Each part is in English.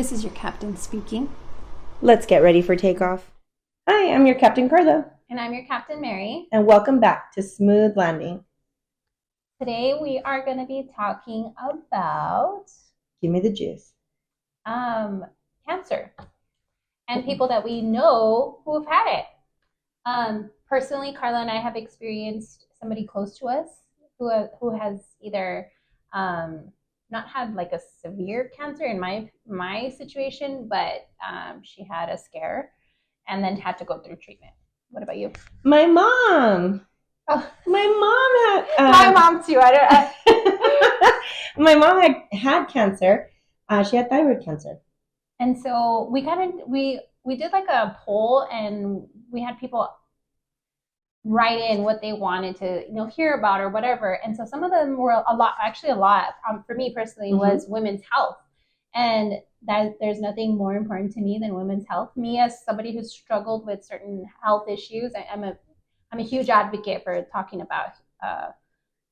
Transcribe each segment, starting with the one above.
This is your captain speaking. Let's get ready for takeoff. Hi, I'm your Captain Carla. And I'm your Captain Mary. And welcome back to Smooth Landing. Today we are going to be talking about... Give me the juice. Cancer. And people that we know who have had it. Personally, Carla and I have experienced somebody close to us who has either not had like a severe cancer in my situation, but she had a scare and then had to go through treatment. What about you? My mom. Oh, my mom had. My mom too. My mom had cancer. She had thyroid cancer. And so we did like a poll, and we had people write in what they wanted to hear about or whatever. And so some of them were a lot for me personally was women's health, and that there's nothing more important to me than women's health. Me as somebody who's struggled with certain health issues, I'm a huge advocate for talking about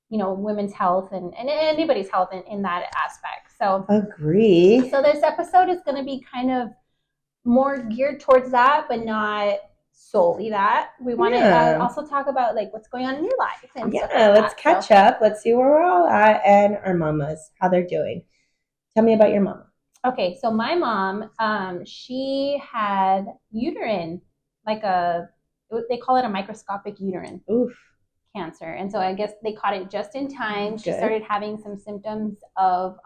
women's health and anybody's health in that aspect. So agree. So this episode is going to be kind of more geared towards that, but not solely that. We want to also talk about like what's going on in your life. And let's catch up. Let's see where we're all at and our mamas, how they're doing. Tell me about your mama. Okay, so my mom, she had uterine, they call it a microscopic uterine cancer. And so I guess they caught it just in time. She started having some symptoms of,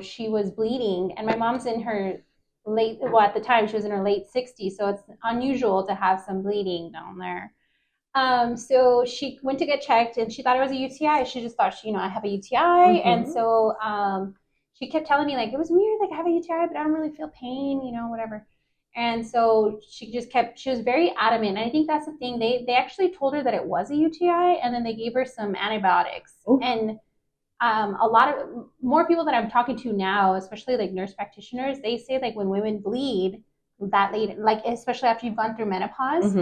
she was bleeding. And my mom's in her at the time she was in her late 60s. So it's unusual to have some bleeding down there. So she went to get checked and she thought it was a UTI. She just thought, I have a UTI. And so she kept telling me like, it was weird, like I have a UTI, but I don't really feel pain, whatever. And so she was very adamant. And I think that's the thing. They actually told her that it was a UTI, and then they gave her some antibiotics. Ooh. And a lot of more people that I'm talking to now, especially like nurse practitioners, they say like when women bleed that late, like especially after you've gone through menopause,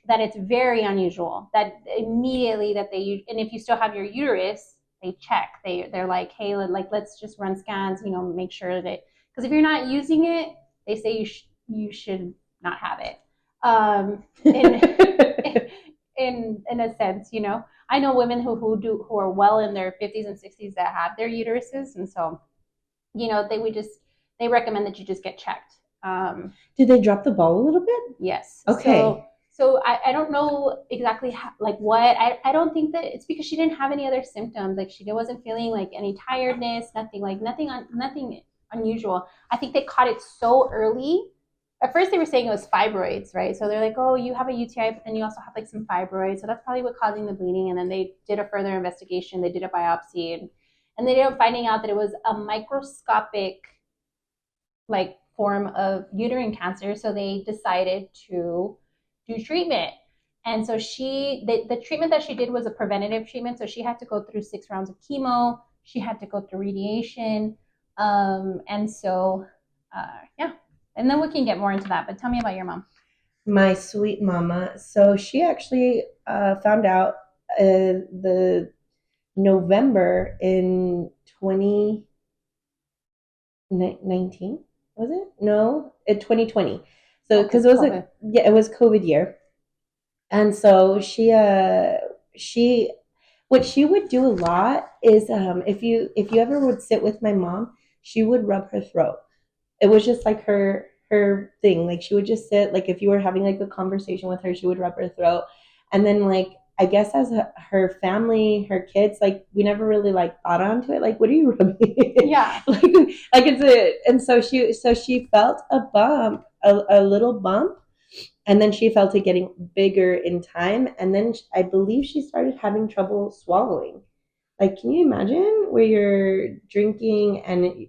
that it's very unusual that immediately that and if you still have your uterus, they check. They're like, hey, let's just run scans, make sure that, because if you're not using it, they say you should not have it. In a sense, I know women who are well in their 50s and 60s that have their uteruses, and so they recommend that you just get checked. Did they drop the ball a little bit? Yes. Okay. So I don't know exactly how, like what. I don't think that it's because she didn't have any other symptoms. Like she wasn't feeling like any tiredness, nothing unusual. I think they caught it so early. At first they were saying it was fibroids, right? So they're like, oh, you have a UTI, but then you also have like some fibroids. So that's probably what's causing the bleeding. And then they did a further investigation. They did a biopsy and they ended up finding out that it was a microscopic like form of uterine cancer. So they decided to do treatment. And so the treatment that she did was a preventative treatment. So she had to go through 6 rounds of chemo. She had to go through radiation. And then we can get more into that. But tell me about your mom. My sweet mama. So she actually found out the November in 2019. Was it? No, 2020. So because it was COVID year, and so what she would do a lot is if you ever would sit with my mom, she would rub her throat. It was just like her thing. Like she would just sit, like if you were having like a conversation with her, she would rub her throat. And then like, I guess as her family, her kids, like we never really like thought onto it. Like, what are you rubbing? Yeah. like it's and so she felt a bump, a little bump. And then she felt it getting bigger in time. And then I believe she started having trouble swallowing. Like, can you imagine where you're drinking and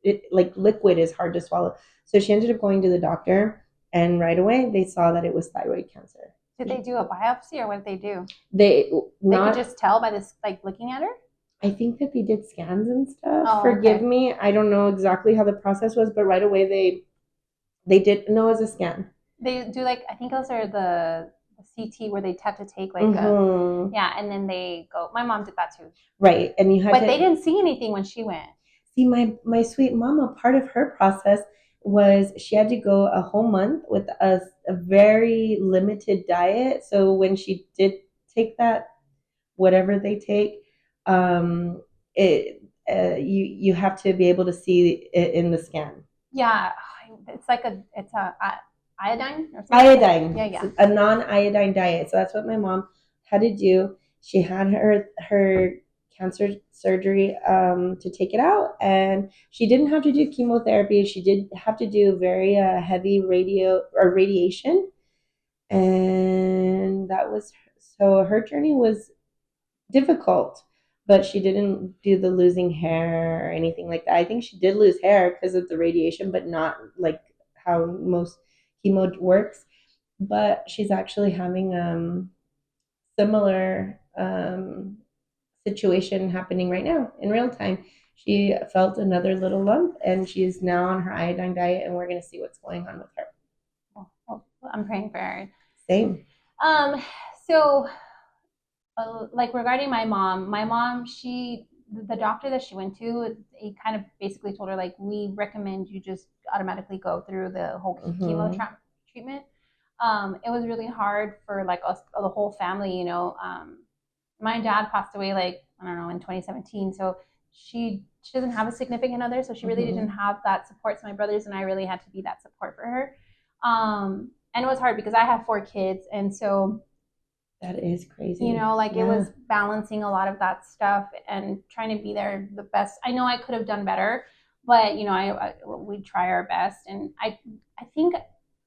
it like liquid is hard to swallow? So she ended up going to the doctor, and right away they saw that it was thyroid cancer. Did they do a biopsy, or what did they do? They could just tell by this, like looking at her? I think that they did scans and stuff. Oh, forgive me. I don't know exactly how the process was, but right away they did know it was a scan. They do like, I think those are the CT where they have to take like and then they go. My mom did that too. Right, and you had. But they didn't see anything when she went. See, my sweet mama, part of her process was she had to go a whole month with a very limited diet. So when she did take that, whatever they take, um, it you have to be able to see it in the scan. Yeah, it's like a iodine or something. Iodine. Yeah, It's yeah. a non-iodine diet. So that's what my mom had to do. She had her cancer surgery to take it out, and she didn't have to do chemotherapy. She did have to do very heavy radiation, and that was so her journey was difficult. But she didn't do the losing hair or anything like that. I think she did lose hair because of the radiation, but not like how most chemo works. But she's actually having similar situation happening right now in real time. She felt another little lump, and she's now on her iodine diet, and we're going to see what's going on with her. Well, I'm praying for her. Same. Um, so like regarding my mom, the doctor that she went to, he kind of basically told her like we recommend you just automatically go through the whole chemo treatment. It was really hard for like us, the whole family, you know. My dad passed away like I don't know in 2017, so she doesn't have a significant other, so she really didn't have that support. So my brothers and I really had to be that support for her. And it was hard because I have 4 kids, and so That is crazy. you know, like it was balancing a lot of that stuff and trying to be there the best. I know I could have done better, but you know, we try our best, and I think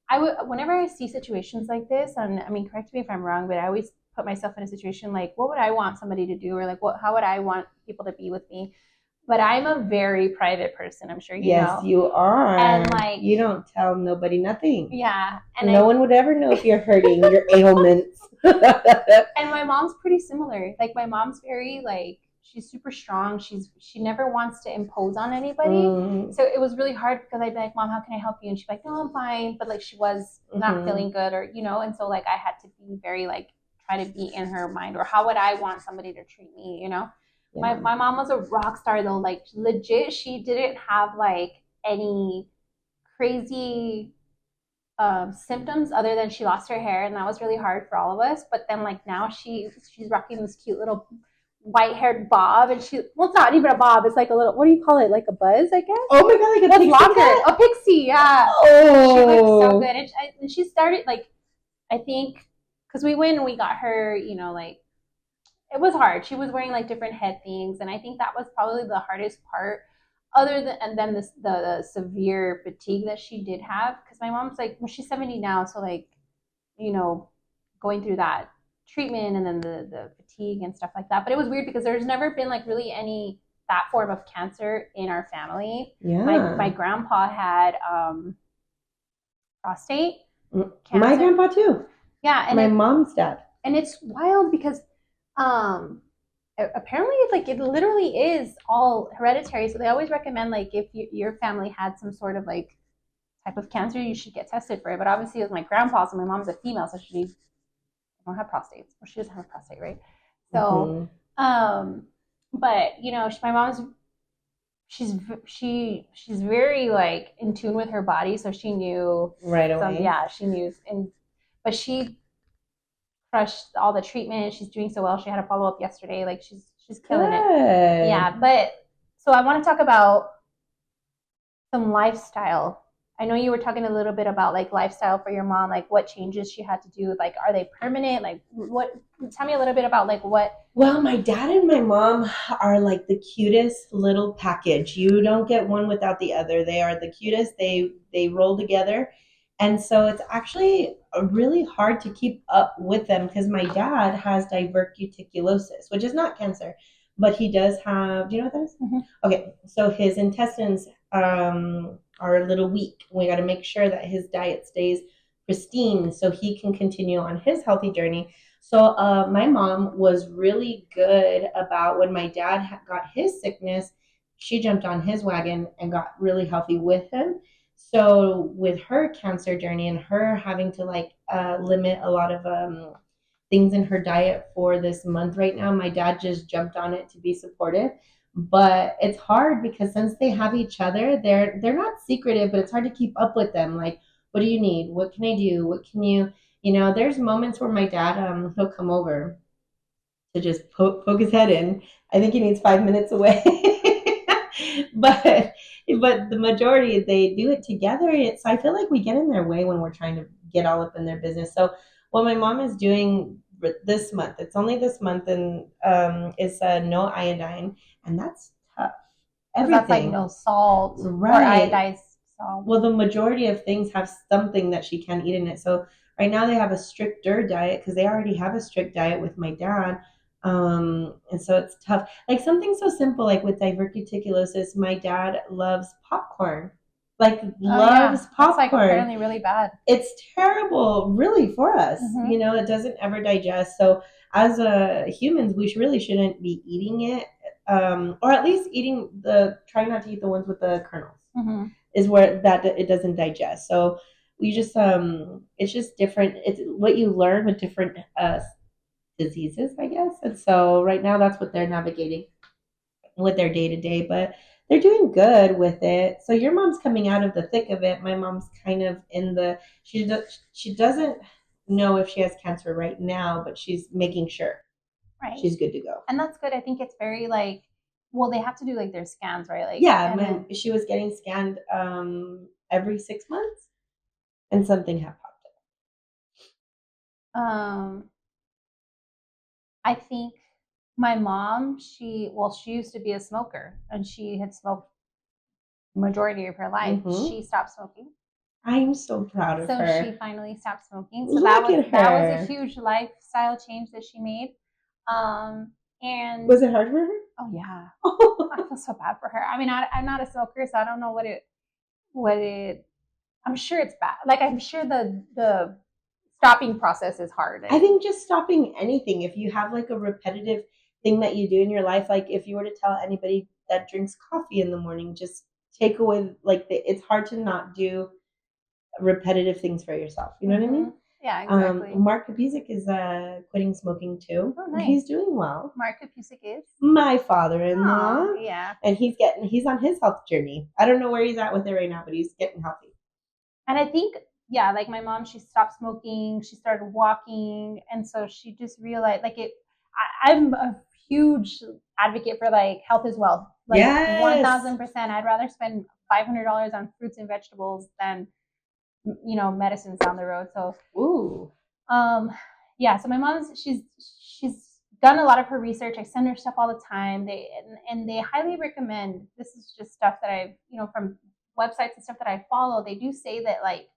I would whenever I see situations like this, and I mean, correct me if I'm wrong, but I always put myself in a situation like, what would I want somebody to do, or like, how would I want people to be with me? But I'm a very private person. I'm sure you know. Yes, you are. And like, you don't tell nobody nothing. Yeah, and no one would ever know if you're hurting your ailments. And my mom's pretty similar. Like my mom's very like she's super strong. She never wants to impose on anybody. So it was really hard because I'd be like, Mom, how can I help you? And she'd be like, No, I'm fine. But like she was not feeling good, or you know, and so like I had to be very like try to be in her mind, or how would I want somebody to treat me, you know? My mom was a rock star though, like legit. She didn't have like any crazy symptoms other than she lost her hair, and that was really hard for all of us. But then like now she's rocking this cute little white haired bob, and it's not even a bob, it's like a little, what do you call it, like a buzz, I guess. Oh my god, like a pixie cut? A pixie, yeah. Oh, she looks so good, and she started like I think because we went and we got her, you know, like it was hard. She was wearing like different head things, and I think that was probably the hardest part. Other than and then the severe fatigue that she did have, because my mom's like, well, she's 70 now, so like, you know, going through that treatment and then the fatigue and stuff like that. But it was weird because there's never been like really any that form of cancer in our family. Yeah. My grandpa had prostate cancer. My grandpa too. Yeah, and my mom's dad. And it's wild because apparently like it literally is all hereditary. So they always recommend like if your family had some sort of like type of cancer, you should get tested for it. But obviously it was my grandpa's, and my mom's a female, so she don't have prostates, or she doesn't have a prostate, right? So but you know, my mom's she's very like in tune with her body, so she knew right away. Yeah, she knew. And but she crushed all the treatment. She's doing so well. She had a follow up yesterday. Like she's killing it. Yeah, but so I want to talk about some lifestyle. I know you were talking a little bit about like lifestyle for your mom, like what changes she had to do. Like, are they permanent? Like, what? Tell me a little bit about like what. Well, my dad and my mom are like the cutest little package. You don't get one without the other. They are the cutest. They roll together. And so it's actually really hard to keep up with them because my dad has diverticulosis, which is not cancer, but he does have. Do you know what that is? Mm-hmm. Okay, so his intestines are a little weak. We got to make sure that his diet stays pristine so he can continue on his healthy journey. So my mom was really good about when my dad got his sickness, she jumped on his wagon and got really healthy with him. So with her cancer journey and her having to like limit a lot of things in her diet for this month right now, my dad just jumped on it to be supportive. But it's hard because since they have each other, they're not secretive, but it's hard to keep up with them. Like, what do you need? What can I do? What can you, there's moments where my dad, he'll come over to just poke his head in. I think he needs 5 minutes away. but but the majority they do it together. It's I feel like we get in their way when we're trying to get all up in their business. So what my mom is doing this month, it's only this month, and is no iodine, and that's tough. Because that's like Everything, no salt or right? iodized salt. Well, the majority of things have something that she can't eat in it. So right now they have a stricter diet because they already have a strict diet with my dad. And so it's tough. Like something so simple, like with diverticulosis, my dad loves popcorn. Like Oh yeah, loves that's like popcorn. apparently really bad. It's terrible, really, for us. Mhm. It doesn't ever digest. So as humans, we really shouldn't be eating it, or at least try not to eat the ones with the kernels Mhm. is where that it doesn't digest. So we just it's just different. It's what you learn with different diseases, I guess. And so right now that's what they're navigating with their day to day, but they're doing good with it. So your mom's coming out of the thick of it. My mom's kind of in the she doesn't know if she has cancer right now, but she's making sure Right. she's good to go. And that's good. I think it's very like, well, they have to do like their scans, right? Like, Yeah, and then, she was getting scanned every 6 months, and something had popped um, I think my mom, she used to be a smoker and she had smoked majority of her life. Mhm. She stopped smoking. I'm so proud of So she her. finally stopped smoking. So Look at that was a her. huge lifestyle change that she made. And Was it hard for her? oh yeah, I feel so bad for her. I mean, I'm not a smoker, so I don't know what it. I'm sure it's bad. Like I'm sure the stopping process is hard. I think just stopping anything, if you have like a repetitive thing that you do in your life, like if you were to tell anybody that drinks coffee in the morning, just take away it's hard to not do repetitive things for yourself. You know what I mean? Yeah, exactly. Mark Kapizik is quitting smoking too. Oh, nice. He's doing well. Mark Kapizik is My father-in-law. oh, yeah. And he's on his health journey. I don't know where he's at with it right now, but he's getting healthy. And I think, yeah, like my mom, she stopped smoking, she started walking, and so she just realized, like I'm a huge advocate for like health is wealth, like Yes. 1000%. I'd rather spend $500 on fruits and vegetables than medicines down the road. So, Ooh. Yeah. So my mom's she's done a lot of her research. I send her stuff all the time. They highly recommend. This is just stuff that I've from websites and stuff that I follow. They do say that like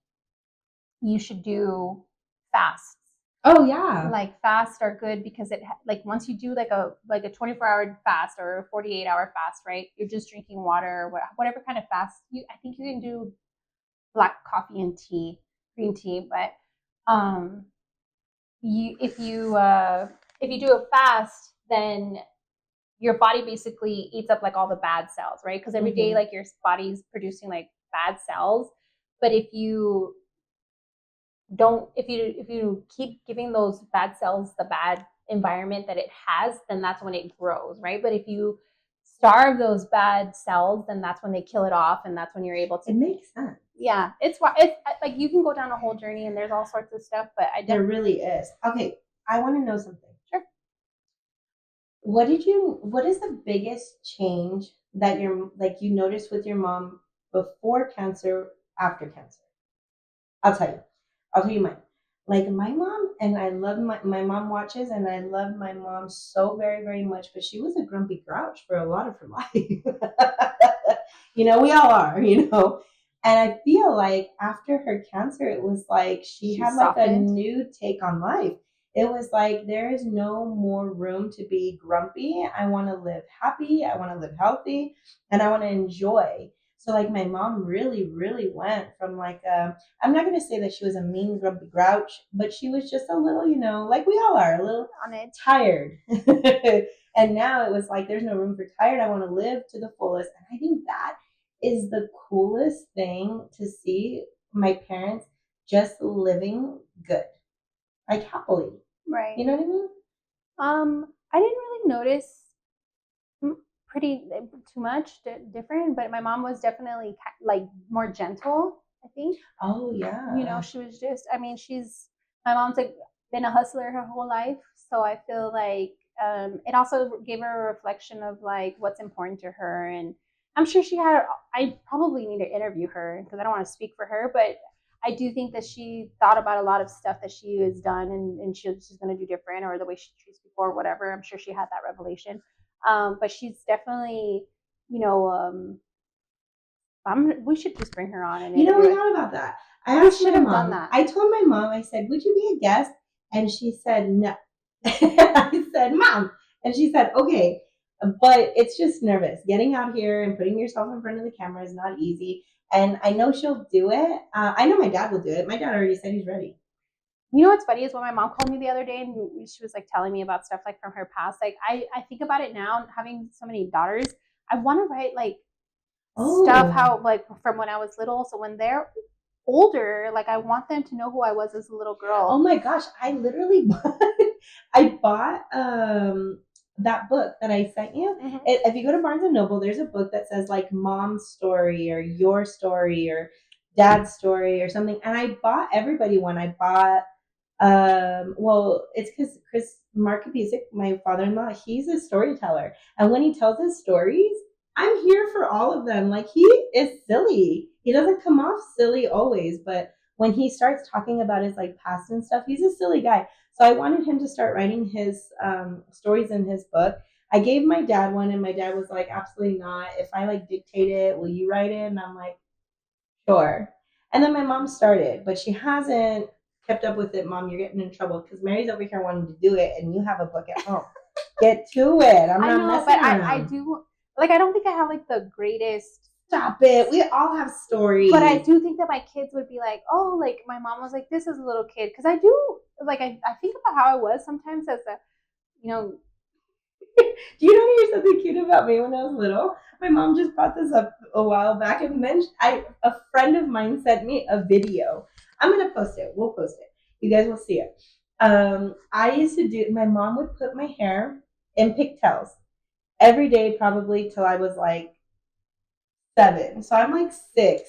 you should do fasts. Oh yeah. Like fasts are good because it like once you do like a 24-hour fast or a 48-hour fast, right? You're just drinking water or whatever kind of fast. I think you can do black coffee and tea, green tea, but if you do a fast, then your body basically eats up like all the bad cells, right? Because every day like your body's producing like bad cells, but if you keep giving those bad cells the bad environment that it has, then that's when it grows, right? But if you starve those bad cells, then that's when they kill it off, and that's when you're able to. It makes sense. Yeah, it's like you can go down a whole journey, and there's all sorts of stuff, but there really is. Okay, I want to know something. Sure. What is the biggest change that you noticed with your mom before cancer, after cancer? I'll tell you mine. Like my mom, and I love my mom watches, and I love my mom so very, very much, but she was a grumpy grouch for a lot of her life. We all are, And I feel like after her cancer, it was like she had like a new take on life. It was like there is no more room to be grumpy. I want to live happy. I want to live healthy, and I want to enjoy. So like my mom really, really went from like I'm not gonna say that she was a mean, grumpy grouch, but she was just a little, like we all are, a little tired. And now it was like there's no room for tired. I want to live to the fullest, and I think that is the coolest thing to see my parents just living good, like happily. Right. You know what I mean? I didn't really notice pretty too much different, but my mom was definitely like more gentle, I think. Oh yeah. You know, she was just, I mean, my mom's like been a hustler her whole life. So I feel like it also gave her a reflection of like what's important to her. And I'm sure I probably need to interview her because I don't want to speak for her, but I do think that she thought about a lot of stuff that she has done and she's going to do different, or the way she treats people or whatever. I'm sure she had that revelation. But she's definitely, you know, we should just bring her on and You know, we interview her. thought about that. I asked should my have mom. done that. I told my mom, I said, would you be a guest? And she said, no. I said, Mom. And she said, okay. But it's just nervous. Getting out here and putting yourself in front of the camera is not easy. And I know she'll do it. I know my dad will do it. My dad already said he's ready. You know what's funny is when my mom called me the other day and she was like telling me about stuff like from her past, like I think about it now, having so many daughters, I want to write like stuff how like from when I was little. So when they're older, like I want them to know who I was as a little girl. Oh my gosh, I literally bought that book that I sent you. Mm-hmm. If you go to Barnes and Noble, there's a book that says like Mom's Story or Your Story or Dad's Story or something. And I bought everybody one. I bought well, it's because Mark Kapizik, my father-in-law, he's a storyteller. And when he tells his stories, I'm here for all of them. Like, he is silly. He doesn't come off silly always, but when he starts talking about his like past and stuff, he's a silly guy. So I wanted him to start writing his stories in his book. I gave my dad one, and my dad was like, absolutely not. If I like dictate it, will you write it? And I'm like, sure. And then my mom started, but she hasn't kept up with it. Mom, you're getting in trouble because Mary's over here wanting to do it, and you have a book at home. Get to it. I'm not messing but around. I do. Like, I don't think I have like the greatest. Stop it. We all have stories. But I do think that my kids would be like, oh, like my mom was like this as a little kid. Because I do, like, I think about how I was sometimes as a, you know. Do you know here's something cute about me when I was little? My mom just brought this up a while back, and then a friend of mine sent me a video. I'm going to post it. We'll post it. You guys will see it. I used to do, my mom would put my hair in pigtails every day, probably till I was like 7. So I'm like 6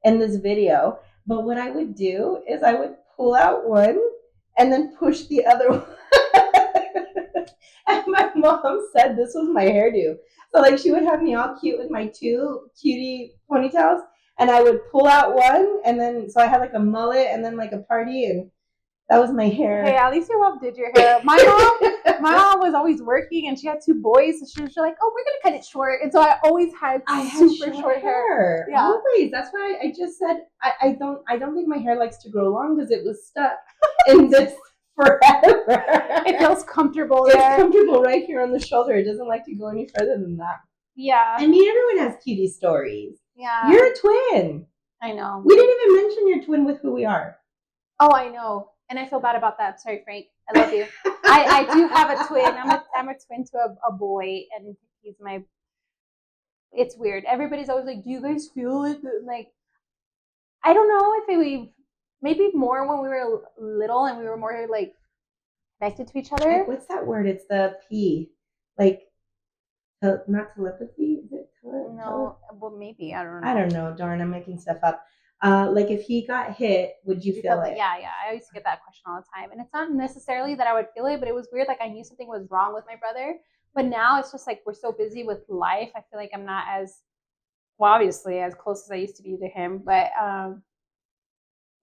in this video. But what I would do is I would pull out one and then push the other one. And my mom said this was my hairdo. So like she would have me all cute with my 2 cutie ponytails, and I would pull out one, and then so I had like a mullet and then like a party, and that was my hair. Hey, at least your mom did your hair. My mom was always working, and she had 2 boys, so she was like, "Oh, we're gonna cut it short." And so I always had super short hair. Yeah, always. That's why I just said I don't think my hair likes to grow long because it was stuck in this forever. It feels comfortable there. It's comfortable right here on the shoulder. It doesn't like to go any further than that. Yeah. I mean, everyone has cutie stories. Yeah. You're a twin. I know. We didn't even mention your twin with who we are. Oh, I know. And I feel bad about that. Sorry, Frank. I love you. I do have a twin. I'm a twin to a boy, and he's my. It's weird. Everybody's always like, "Do you guys feel it?" Like, I don't know if we maybe more when we were little and we were more like connected to each other. What's that word? It's the P, like, not telepathy. Is it no? Well, maybe I don't know. I don't know. Darn, I'm making stuff up. Like if he got hit, would you feel it? Yeah. I used to get that question all the time, and it's not necessarily that I would feel it, but it was weird. Like I knew something was wrong with my brother, but now it's just like we're so busy with life. I feel like I'm not as well, obviously, as close as I used to be to him. But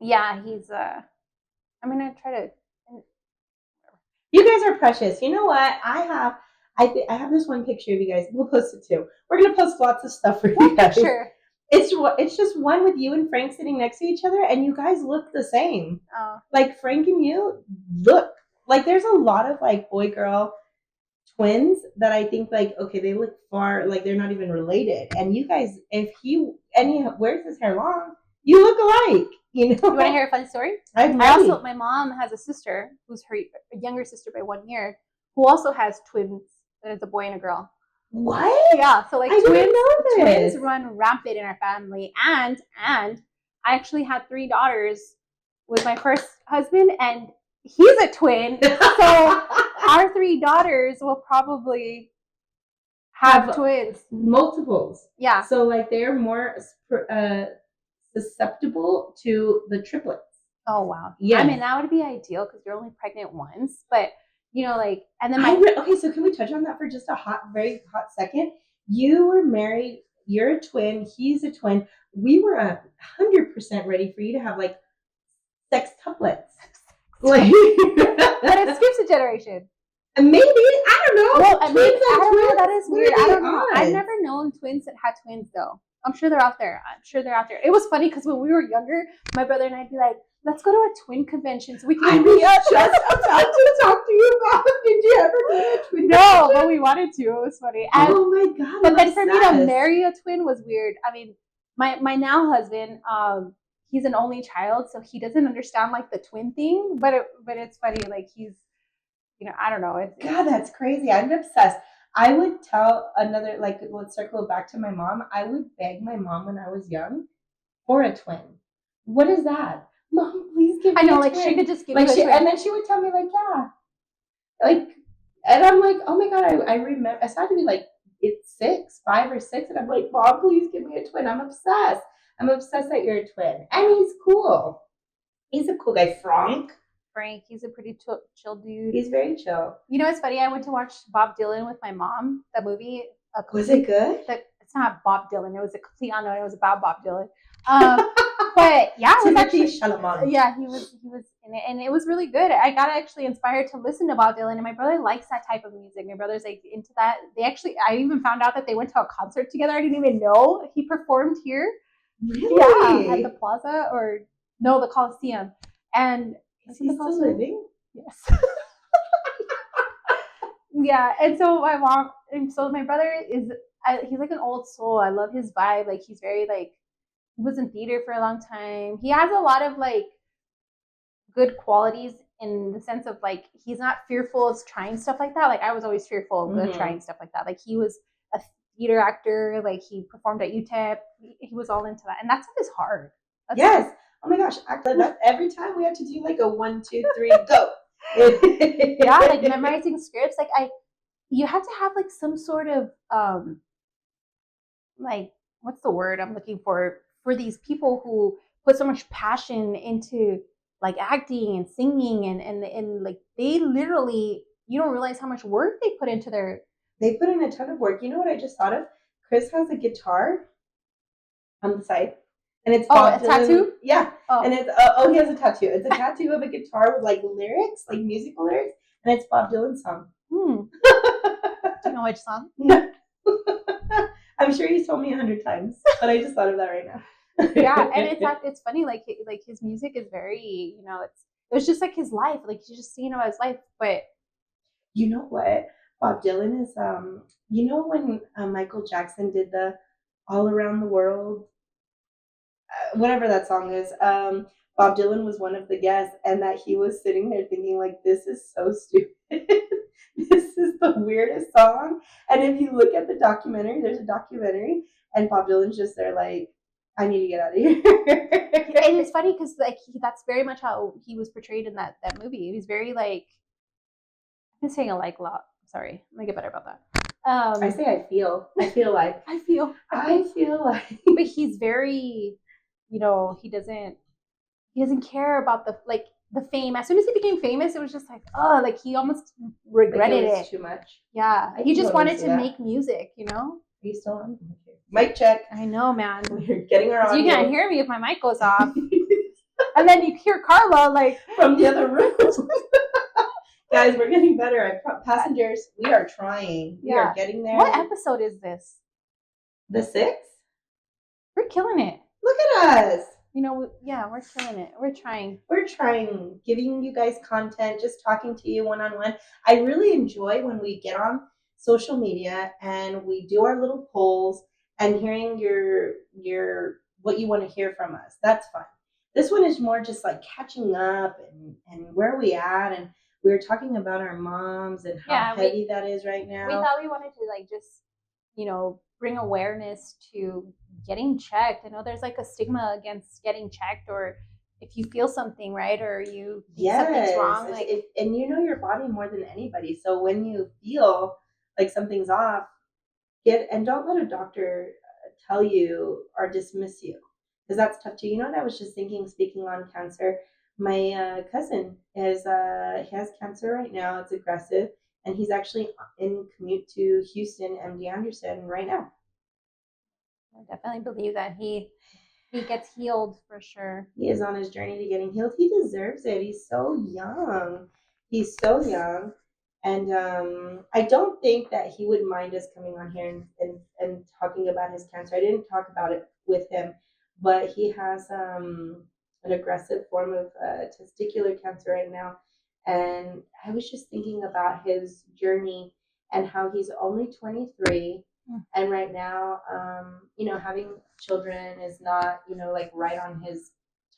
yeah, he's. I'm gonna try to. You guys are precious. You know what? I have this one picture of you guys. We'll post it too. We're gonna post lots of stuff for you guys. Sure. It's just one with you and Frank sitting next to each other, and you guys look the same. Oh. Like Frank and you look like there's a lot of like boy girl twins that I think like okay they look far like they're not even related, and you guys if he wears his hair long, you look alike. You know. You want to hear a funny story? My mom has a sister who's her younger sister by 1 year, who also has twins. And it's a boy and a girl. What? Yeah, so like twins run rampant in our family, and I actually had 3 daughters with my first husband, and he's a twin. So our 3 daughters will probably have twins. Multiples. Yeah. So like they're more susceptible to the triplets. Oh wow. Yeah. I mean, that would be ideal because you're only pregnant once, but you know, like, and then okay, so can we touch on that for just a very hot second? You were married. You're a twin. He's a twin. We were 100% ready for you to have like sextuplets. Like, but it skips a generation. Maybe, I don't know. Well, I mean, I don't know. That is weird. I don't know. I've never known twins that had twins though. I'm sure they're out there. It was funny because when we were younger, my brother and I'd be like, let's go to a twin convention so we can meet up. Just about to talk to you about. Did you ever go to a twin? No, but we wanted to. It was funny. And, oh my god! But then for me to marry a twin was weird. I mean, my now husband, he's an only child, so he doesn't understand like the twin thing. But it's funny. Like he's, you know, I don't know. God, that's crazy. I'm obsessed. I would tell another, like, let's circle back to my mom. I would beg my mom when I was young for a twin. What is that? Mom, please give me a twin. I know, like, she could just give me a twin. And then she would tell me, like, yeah. Like, and I'm like, oh my God, I remember, I started to be like, it's 5 or 6. And I'm like, Mom, please give me a twin. I'm obsessed. I'm obsessed that you're a twin. And he's cool. He's a cool guy. Frank, he's a pretty chill dude. He's very chill. You know, it's funny. I went to watch Bob Dylan with my mom. That movie. Was it good? It's not Bob Dylan. It was a complete unknown. It was about Bob Dylan. But yeah, it was actually Chalamet. Yeah, he was in it, and it was really good. I got actually inspired to listen to Bob Dylan, and my brother likes that type of music. My brother's like into that. I even found out that they went to a concert together. I didn't even know he performed here. Really? Yeah, at the Plaza the Coliseum, and. Is he still living? Yes. Yeah, and so my brother he's like an old soul. I love his vibe. Like he's very like, he was in theater for a long time. He has a lot of like good qualities in the sense of like, he's not fearful of trying stuff like that. Like I was always fearful of trying stuff like that. Like he was a theater actor. Like he performed at UTEP. He was all into that, and that stuff is hard. Yes. Oh my gosh, every time we had to do like a 1, 2, 3, go. Yeah, like memorizing scripts. Like you had to have like some sort of like, what's the word I'm looking for these people who put so much passion into like acting and singing and like they literally, you don't realize how much work they put into they put in a ton of work. You know what I just thought of? Chris has a guitar on the side. And it's a tattoo? Yeah. Oh. And it's he has a tattoo. It's a tattoo of a guitar with like lyrics, like musical lyrics, and it's Bob Dylan's song. Do you know which song? No. I'm sure he's told me 100 times, but I just thought of that right now. Yeah, and it's funny, like his music is very, you know, it was just like his life, like he's just seeing about his life. But you know what? Bob Dylan is you know when Michael Jackson did the All Around the World, whatever that song is, Bob Dylan was one of the guests, and that he was sitting there thinking like, this is so stupid. This is the weirdest song. And if you look at the documentary, there's a documentary, and Bob Dylan's just there like, I need to get out of here. And it's funny because like that's very much how he was portrayed in that movie. He was very like, I'm saying a like a lot. Sorry, I'm gonna get better about that. I say I feel like. But he's very, you know, he doesn't care about the fame. As soon as he became famous, it was just like, oh, like he almost regretted it. Too much. Yeah, he just wanted to make music, you know. Are you still on? Mic check. I know, man. We're getting our audio. You can't hear me if my mic goes off. And then you hear Carla like from the other room. Guys, we're getting better. Passengers, we are trying. We are getting there. What episode is this? The 6th? We're killing it. Look at us. You know, yeah, we're killing it. We're trying. We're trying, giving you guys content, just talking to you one-on-one. I really enjoy when we get on social media and we do our little polls and hearing your what you want to hear from us. That's fun. This one is more just like catching up and where we at, and we were talking about our moms and how heavy that is right now. We thought we wanted to like just, you know, bring awareness to getting checked. I know there's like a stigma against getting checked, or if you feel something, right, or you think something's wrong, like, and you know your body more than anybody. So when you feel like something's off, don't let a doctor tell you or dismiss you, because that's tough too. You know what I was just thinking, speaking on cancer, my cousin is he has cancer right now. It's aggressive, and he's actually in commute to Houston MD Anderson right now. I definitely believe that he gets healed for sure. He is on his journey to getting healed. He deserves it. He's so young. He's so young. And I don't think that he would mind us coming on here and talking about his cancer. I didn't talk about it with him, but he has an aggressive form of testicular cancer right now. And I was just thinking about his journey and how he's only 23. And right now, having children is not, like right on his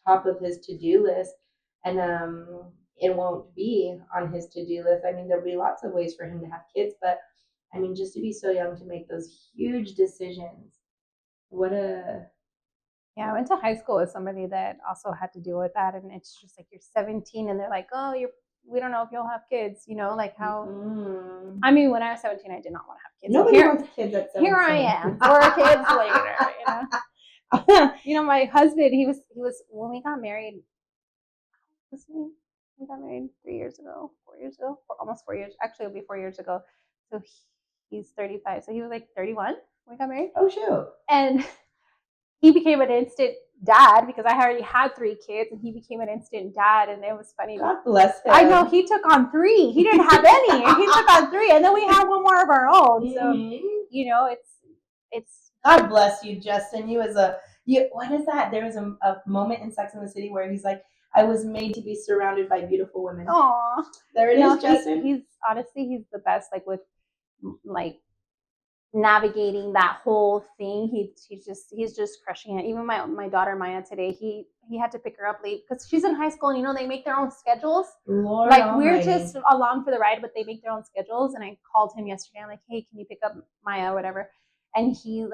top of his to-do list. And it won't be on his to-do list. I mean, there'll be lots of ways for him to have kids, but I mean, just to be so young to make those huge decisions. What a Yeah, I went to high school with somebody that also had to deal with that, and it's just like you're 17, and they're like, "Oh, we don't know if you'll have kids," like how. mm. I mean, when I was 17, I did not want to have kids. Nobody here, wants kids at 17. Here I am, 4 kids later. My husband, he was when we got married. We got married 3 years ago, 4 years ago, almost 4 years. Actually, it'll be 4 years ago. So he's 35. So he was like 31 when we got married. Oh shoot! And he became an instant dad because I already had 3 kids, and he became an instant dad, and it was funny. God bless him. I know, he took on 3. He didn't have any, and he took on 3, and then we had one more of our own. So it's. God bless you, Justin. What is that? There was a moment in Sex and the City where he's like, "I was made to be surrounded by beautiful women." Aww. There it is, Justin. He's honestly, he's the best. Like with navigating that whole thing, he's just crushing it. Even my daughter Maya today, he had to pick her up late because she's in high school, and they make their own schedules. Lord like Almighty. We're just along for the ride, but they make their own schedules. And I called him yesterday. I'm like, "Hey, can you pick up Maya or whatever?" And he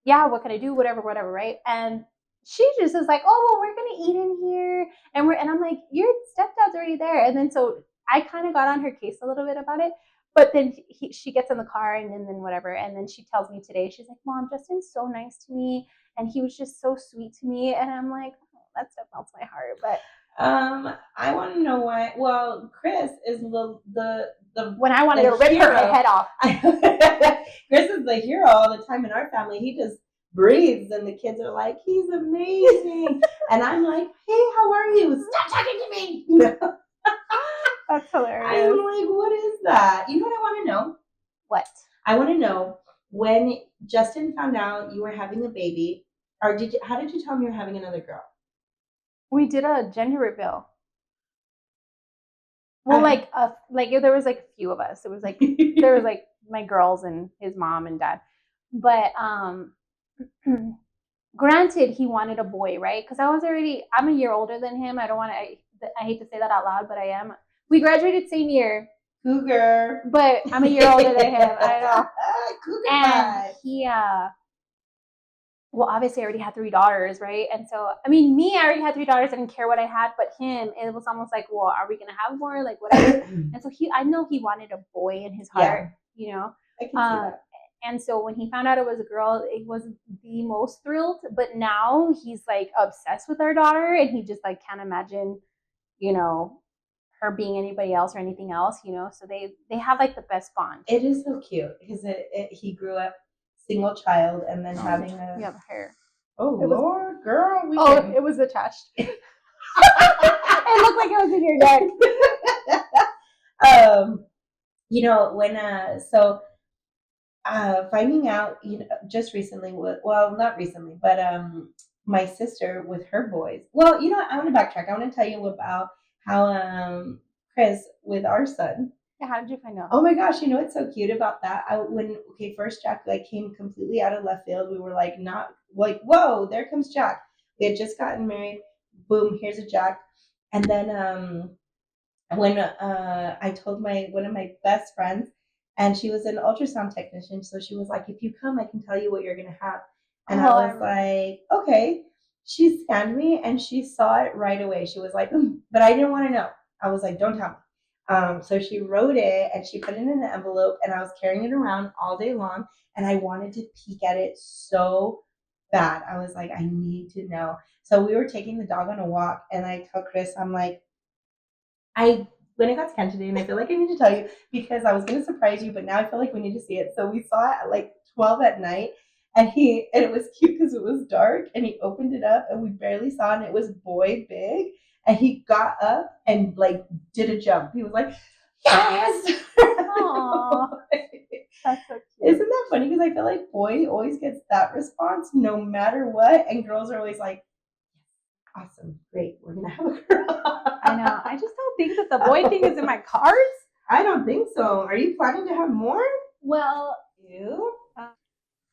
yeah, what can I do? Whatever, right? And she just is like, "Oh, well, we're gonna eat in here," and I'm like, "Your stepdad's already there." And then so I kind of got on her case a little bit about it. But then she gets in the car, and then whatever. And then she tells me today, she's like, "Mom, Justin's so nice to me. And he was just so sweet to me." And I'm like, "Oh, that stuff melts my heart." But I want to know why. Well, Chris is the when I wanted to rip her head off. Chris is the hero all the time in our family. He just breathes, and the kids are like, "He's amazing." And I'm like, "Hey, how are you? Stop talking to me." That's hilarious. I'm like, what is that? You know what I want to know? What? I want to know when Justin found out you were having a baby, or how did you tell him you were having another girl? We did a gender reveal. Well, there was a few of us. It was there was my girls and his mom and dad. But granted, he wanted a boy, right? Because I'm a year older than him. I hate to say that out loud, but I am. We graduated same year. Cougar. But I'm a year older than him. I know. Cougar. And he well, obviously I already had 3 daughters, right? And so, I mean, me, I already had 3 daughters. I didn't care what I had, but him, it was almost like, well, are we going to have more? Like, whatever. And so I know he wanted a boy in his heart, I can see that. And so when he found out it was a girl, it wasn't the most thrilled, but now he's obsessed with our daughter, and he just can't imagine, her being anybody else or anything else, so they have the best bond. It is so cute because he grew up single child and then having a. You have hair. Oh, Lord, girl. It was attached. It looked like it was in your neck. Finding out, just recently, well, not recently, but my sister with her boys. Well, I want to backtrack. I want to tell you about how Chris with our son. Yeah, how did you find out? Oh my gosh, what's so cute about that? First Jack came completely out of left field. We were not whoa, there comes Jack. We had just gotten married. Boom, here's a Jack. And then when I told one of my best friends, and she was an ultrasound technician, so she was like, "If you come, I can tell you what you're gonna have." And I was like, "Okay." She scanned me and she saw it right away. She was like, "But I didn't want to know." I was like, "Don't tell me." So she wrote it and she put it in an envelope, and I was carrying it around all day long, and I wanted to peek at it so bad. I was like, I need to know. So we were taking the dog on a walk, and I tell Chris, I'm like, I when it got scanned today, and I feel like I need to tell you because I was gonna surprise you, but now I feel like we need to see it. So we saw it at like 12 at night, and it was cute because it was dark, and he opened it up, and we barely saw it, and it was boy big, and he got up and like did a jump. He was like, yes. Aww, that's so cute. Isn't that funny? Because I feel like boy always gets that response no matter what, and girls are always like, awesome, great, we're gonna have a girl. I know. I just don't think that the boy thing is in my cards. I don't think so. Are you planning to have more? Well, You? Uh,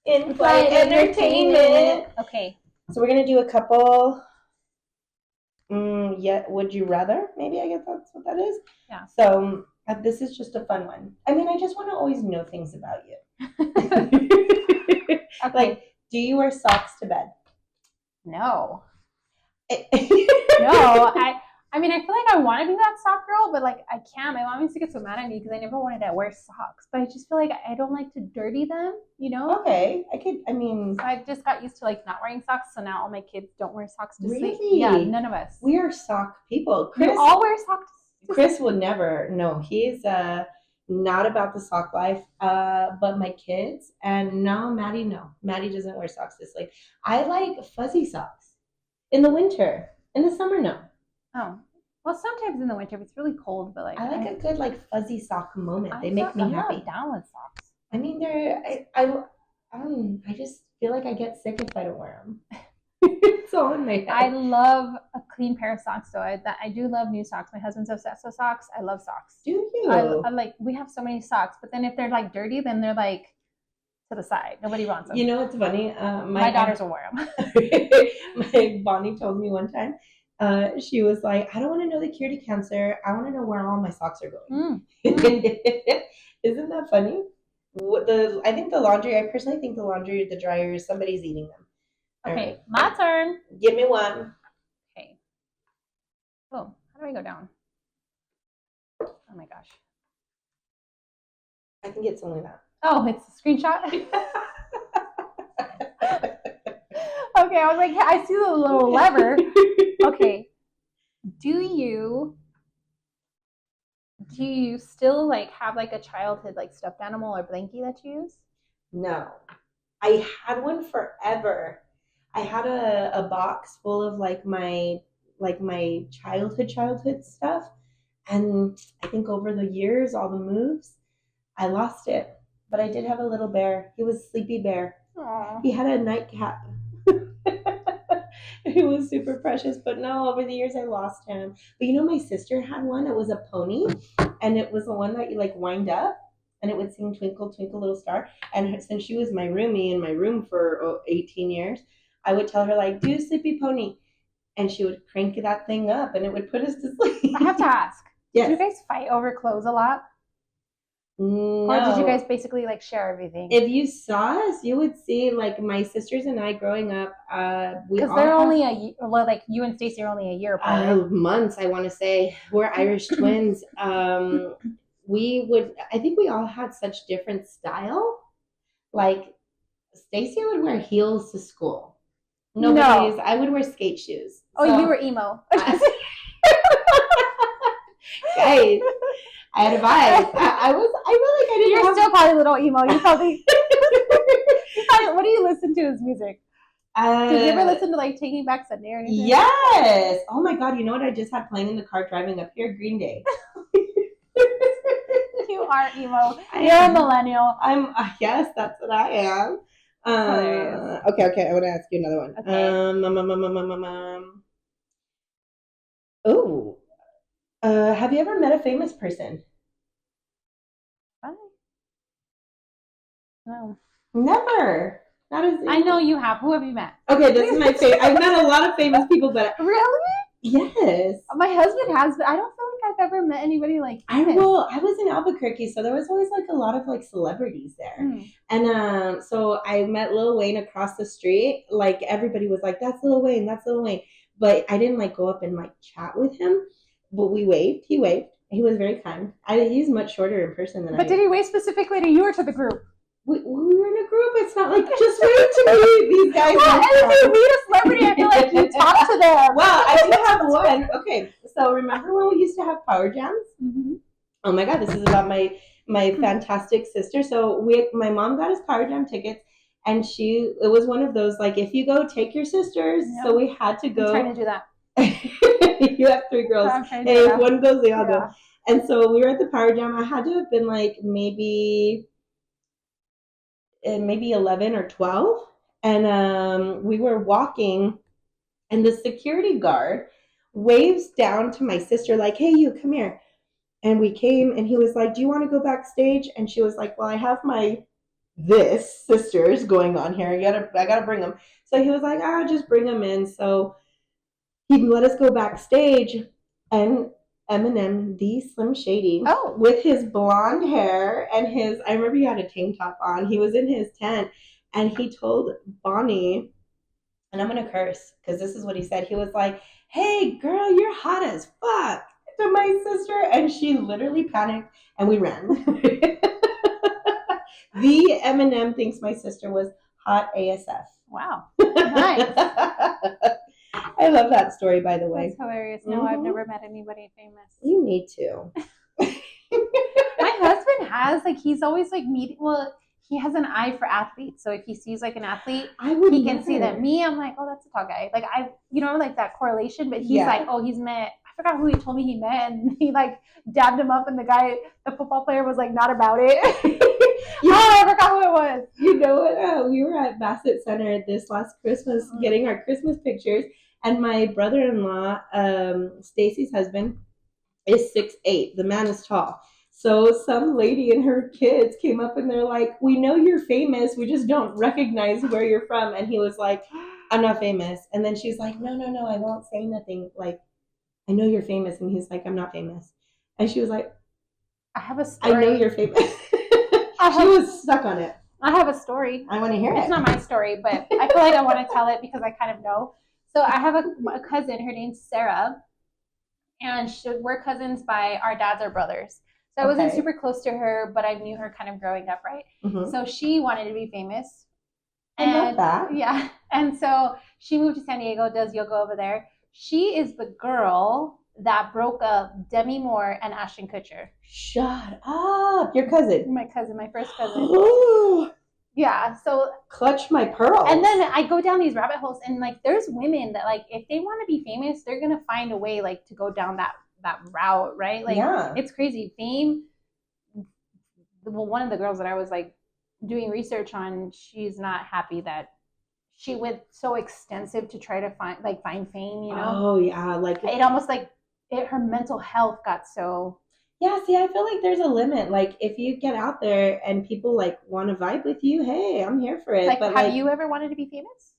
In-flight entertainment. Okay. So we're gonna do a couple. Yeah, would you rather? Maybe I guess that's what that is. Yeah. So this is just a fun one. I mean, I just want to always know things about you. Okay. Like, do you wear socks to bed? No. No. I mean, I feel like I want to be that sock girl, but like I can't. My mom used to get so mad at me because I never wanted to wear socks. But I just feel like I don't like to dirty them, you know? Okay, I mean, So I just got used to like not wearing socks. So now all my kids don't wear socks to sleep. Really? Yeah, none of us. we are sock people. You all wear socks to Chris will never. No, he's not about the sock life. But my kids and no, Maddie. No, Maddie doesn't wear socks to sleep. I like fuzzy socks in the winter. In the summer, no. Oh. Well, sometimes in the winter if it's really cold, but like I like a good like fuzzy sock moment. They make me I'm happy. not down with socks. I mean, I just feel like I get sick if I don't wear them. It's all in my head. I love a clean pair of socks, though. I do love new socks. My husband's obsessed with socks. I love socks. Do you? I like. We have so many socks, but then if they're like dirty, then they're like to the side. Nobody wants them. You know what's funny? My daughters will wear them. My Bonnie told me one time. She was like, I don't want to know the cure to cancer. I want to know where all my socks are going. Isn't that funny? I think the laundry. I personally think the laundry, the dryer, somebody's eating them. Okay, Right. my turn. Give me one. Okay. Oh, how do I go down? Oh my gosh. I think it's only that. Oh, it's a screenshot. Okay, I was like, I see the little lever. Okay. Do you still like have like a childhood like stuffed animal or blankie that you use? No, I had one forever. I had a box full of my childhood stuff, and I think over the years, all the moves, I lost it. But I did have a little bear. He was Sleepy Bear. Aww. He had a nightcap. He was super precious, but no, over the years I lost him. But you know, my sister had one. It was a pony, and it was the one that you like wind up, and it would sing "Twinkle Twinkle Little Star." And since she was my roomie in my room for 18 years, I would tell her like, "Do Sleepy Pony," and she would crank that thing up, and it would put us to sleep. I have to ask. Yes. Did you guys fight over clothes a lot? No. Or did you guys basically like share everything? If you saw us, you would see like my sisters and I growing up. Because they're only like you and Stacey are only a year apart. Months, I want to say. We're Irish twins. I think we all had such different style. Like Stacey would wear heels to school. Nobody's. No. I would wear skate shoes. Oh, so, you were emo. Guys, I had a vibe. I really I didn't. You're still probably a little emo. You probably. What do you listen to as music? Did you ever listen to like Taking Back Sunday or anything? Yes. Oh my God. You know what I just had playing in the car driving up here? Green Day. You are emo. You're a millennial. Yes, that's what I am. Okay. I want to ask you another one. Okay. Oh. Have you ever met a famous person? No. Never. Not as I know you have. Who have you met? Okay, this is my favorite. I've met a lot of famous people, but really? Yes. My husband has, but I don't feel like I've ever met anybody like famous. I was in Albuquerque, so there was always like a lot of like celebrities there. And so I met Lil Wayne across the street. Like everybody was like, "That's Lil Wayne, that's Lil Wayne." But I didn't like go up and like chat with him. But we waved. He waved. He was very kind. He's much shorter in person than I But did am. he wave specifically to you or to the group? We were in a group. It's not like just wave to me. These guys. Well, and if you meet a celebrity, I feel like you talk to them. Well, I do have one. Okay, so remember when we used to have power jams? Mm-hmm. Oh my god, this is about my fantastic sister. So my mom got us power jam tickets, and it was one of those like if you go, take your sisters. Yep. So we had to I'm go. trying to do that. You have 3 girls. I'm trying to And do if that. one goes, they all Yeah. go. And so we were at the power jam. I had to have been like maybe 11 or 12, and we were walking, and the security guard waves down to my sister like, "Hey, you, come here." And we came, and he was like, "Do you want to go backstage?" And she was like, "Well, I have my sisters going on here. I gotta bring them." So he was like, just bring them in. So he let us go backstage, and Eminem, the Slim Shady, with his blonde hair and I remember he had a tank top on. He was in his tent, and he told Bonnie, and I'm gonna curse because this is what he said. He was like, "Hey, girl, you're hot as fuck," to my sister, and she literally panicked, and we ran. The Eminem thinks my sister was hot ASF. Wow. Nice. I love that story, by the way. That's hilarious. No, I've never met anybody famous. You need to. My husband has, like, he's always like meeting. Well, he has an eye for athletes, so if he sees like an athlete, he can see that. Me, I'm like, oh, that's a tall guy. Like like that correlation. But he's like, oh, he's met. I forgot who he told me he met, and he like dabbed him up, and the football player was like not about it. I forgot who it was. You know what? We were at Bassett Center this last Christmas getting our Christmas pictures, and my brother-in-law, Stacy's husband, is 6'8". The man is tall. So some lady and her kids came up, and they're like, "We know you're famous. We just don't recognize where you're from." And he was like, "I'm not famous." And then she's like, "No, no, no, I won't say nothing. Like, I know you're famous." And he's like, "I'm not famous." And she was like, I have a story. "I know you're famous." She was stuck on it. I have a story. I want to hear it. It's not my story, but I feel like I want to tell it because I kind of know. So I have a cousin. Her name's Sarah, and we're cousins by our dads are brothers. So I wasn't super close to her, but I knew her kind of growing up, right? Mm-hmm. So she wanted to be famous. I love that. Yeah. And so she moved to San Diego, does yoga over there. She is the girl that broke up Demi Moore and Ashton Kutcher. Shut up. Your cousin. My cousin, my first cousin. Yeah, so clutch my pearls. And then I go down these rabbit holes, and like there's women that like if they want to be famous, they're gonna find a way like to go down that route, right? Like it's crazy. Fame. Well, one of the girls that I was like doing research on, she's not happy that she went so extensive to try to find fame, you know? Oh yeah, like it almost like her mental health got so. Yeah, see, I feel like there's a limit. Like, if you get out there and people like want to vibe with you, hey, I'm here for it. Like, but have you ever wanted to be famous?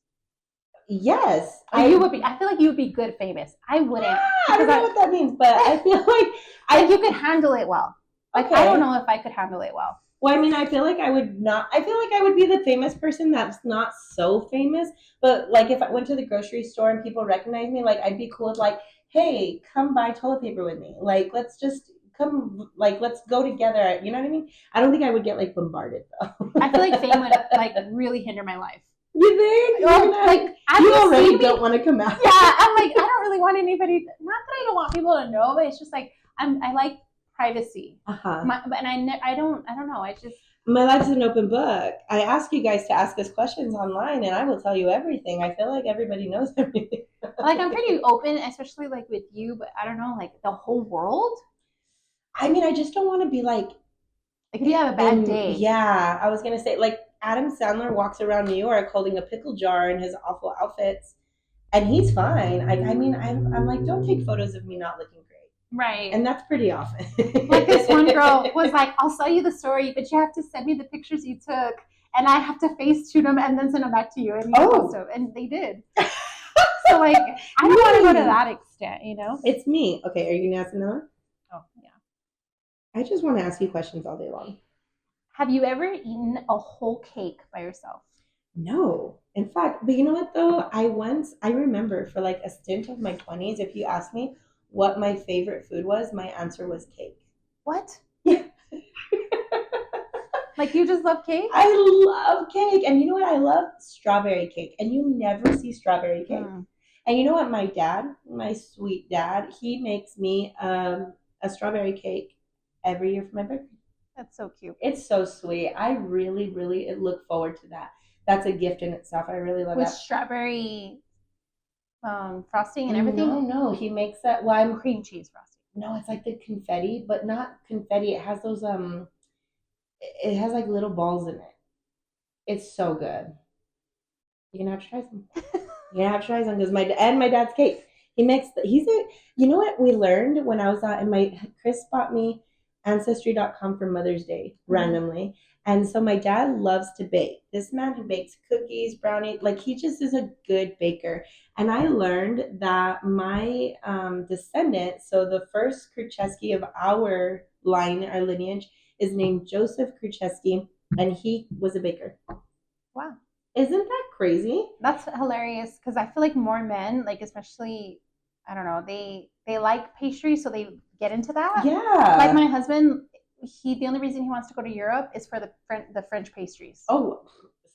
Yes, you would be. I feel like you would be good famous. I wouldn't. I don't know what that means, but I feel like you could handle it well. Like, I don't know if I could handle it well. Well, I mean, I feel like I would not. I feel like I would be the famous person that's not so famous. But like, if I went to the grocery store and people recognize me, like, I'd be cool with like, hey, come buy toilet paper with me. Like, let's just come, like, let's go together. You know what I mean? I don't think I would get like bombarded though. I feel like fame would like really hinder my life. You think? Like, you already don't want to come out. Yeah, I'm like, I don't really want anybody. Not that I don't want people to know, but it's just like I like privacy. And I don't know. I just. My life's an open book. I ask you guys to ask us questions online, and I will tell you everything. I feel like everybody knows everything. Like, I'm pretty open, especially like with you, but I don't know, like the whole world. I mean, I just don't want to be like if you have a bad day. Yeah, I was gonna say like Adam Sandler walks around New York holding a pickle jar in his awful outfits, and he's fine. I mean, I'm like, don't take photos of me not looking great. Right. And that's pretty often. Like this one girl was like, I'll sell you the story, but you have to send me the pictures you took, and I have to face shoot them and then send them back to you. And you post them. And they did. So like, I don't want to go to that extent, you know? It's me. Okay, are you gonna ask another one? Oh, yeah. I just want to ask you questions all day long. Have you ever eaten a whole cake by yourself? No. In fact, but you know what though? I remember for like a stint of my 20s, if you asked me, what my favorite food was, my answer was cake. What? Yeah. Like you just love cake? I love cake. And you know what? I love strawberry cake. And you never see strawberry cake. And you know what? My dad, my sweet dad, he makes me a strawberry cake every year for my birthday. That's so cute. It's so sweet. I really, really look forward to that. That's a gift in itself. I really love With that. strawberry frosting and everything? No. He makes that. Well, I'm cream cheese frosting. No, it's like the confetti, but not confetti. It has those it has like little balls in it. It's so good. You're gonna have to try some. You're gonna have to try some because my dad's cake. You know what we learned when I was out and Chris bought me Ancestry.com for Mother's Day randomly. And so my dad loves to bake. This man who bakes cookies, brownies, like he just is a good baker. And I learned that my descendant, so the first Krzyzewski of our line, our lineage, is named Joseph Krzyzewski, and he was a baker. Wow. Isn't that crazy? That's hilarious because I feel like more men, like especially, I don't know, they like pastry, so they get into that. Yeah. Like my husband, the only reason he wants to go to Europe is for the French pastries. Oh,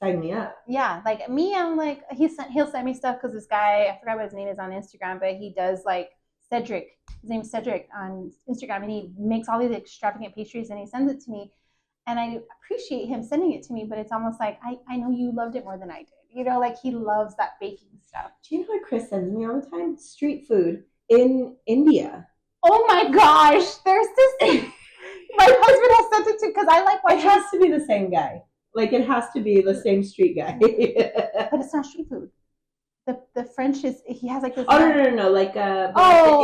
sign me up. Yeah, like me, I'm like he'll send me stuff because this guy, I forgot what his name is on Instagram, but he does like Cedric. His name's Cedric on Instagram, and he makes all these extravagant pastries and he sends it to me, and I appreciate him sending it to me. But it's almost like I know you loved it more than I did. You know, like he loves that baking stuff. Do you know what Chris sends me all the time? Street food in India. Oh my gosh, there's this. My husband has sent it to because I like. It has to be the same guy. Like it has to be the same street guy. But it's not street food. The French is he has like this. Oh no! Like the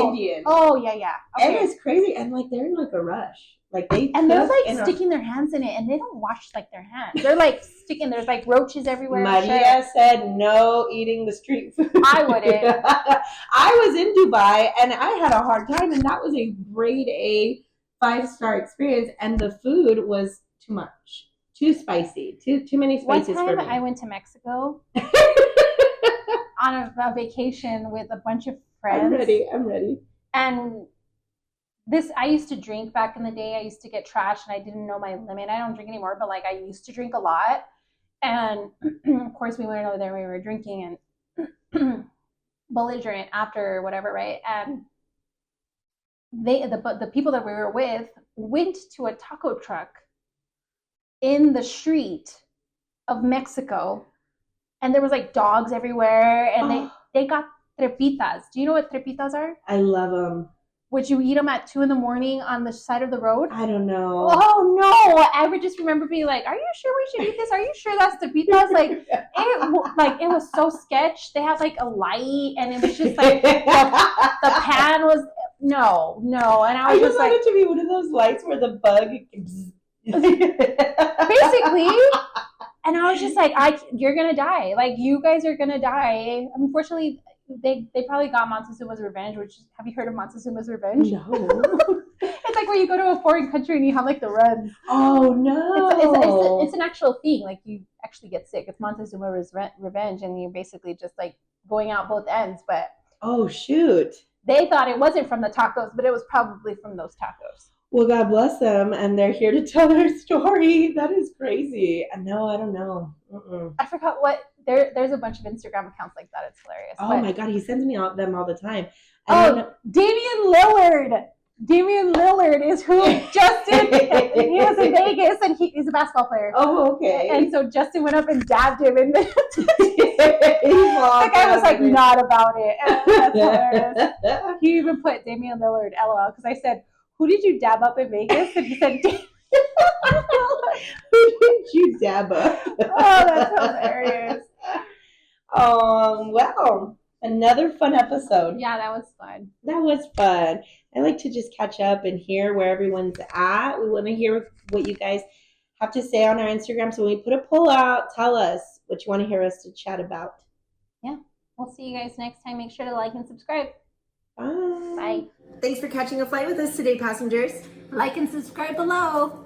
Indian. Oh yeah. Okay. And it's crazy, and like they're in like a rush. Like they're like sticking their hands in it, and they don't wash like their hands. They're like sticking. There's like roaches everywhere. Maria said no eating the street food. I wouldn't. I was in Dubai, and I had a hard time, and that was a grade A 5-star experience, and the food was too much, too spicy, too many spices for me. One time I went to Mexico on a vacation with a bunch of friends. I'm ready. And I used to drink back in the day. I used to get trashed and I didn't know my limit. I don't drink anymore, but like I used to drink a lot. And of course we went over there, we were drinking and belligerent after whatever, right? And the people that we were with went to a taco truck in the street of Mexico, and there was like dogs everywhere, and they got trepitas. Do you know what trepitas are? I love them. Would you eat them at 2 a.m. on the side of the road? I don't know. Oh no! I would just remember being like, "Are you sure we should eat this? Are you sure that's trepitas?" It was so sketch. They had like a light, and it was just like the pan was no, and I was just like, wanted to be one of those lights where the bug basically. And I was just like, you're gonna die. Like you guys are gonna die. Unfortunately, they probably got Montezuma's Revenge. Have you heard of Montezuma's Revenge? No. It's like where you go to a foreign country and you have like the runs. Oh no! It's an actual thing. Like you actually get sick. It's Montezuma's Revenge, and you're basically just like going out both ends. But oh shoot! They thought it wasn't from the tacos, but it was probably from those tacos. Well, God bless them, and they're here to tell their story. That is crazy. No, I don't know. I forgot what. There's a bunch of Instagram accounts like that. It's hilarious. Oh my God, he sends me them all the time. Damian Lillard. Damian Lillard is who Justin. He was in Vegas, and he's a basketball player. Oh, okay. And so Justin went up and dabbed him, and the guy was like it. Not about it. That's hilarious. He even put Damian Lillard, LOL, because I said, "Who did you dab up in Vegas?" And he said, "Who did you dab up?" Oh, that's hilarious. Well, another fun episode. Yeah, that was fun. That was fun. I like to just catch up and hear where everyone's at. We want to hear what you guys have to say on our Instagram. So when we put a poll out, tell us what you want to hear us to chat about. Yeah. We'll see you guys next time. Make sure to like and subscribe. Bye. Bye. Thanks for catching a flight with us today, passengers. Like and subscribe below.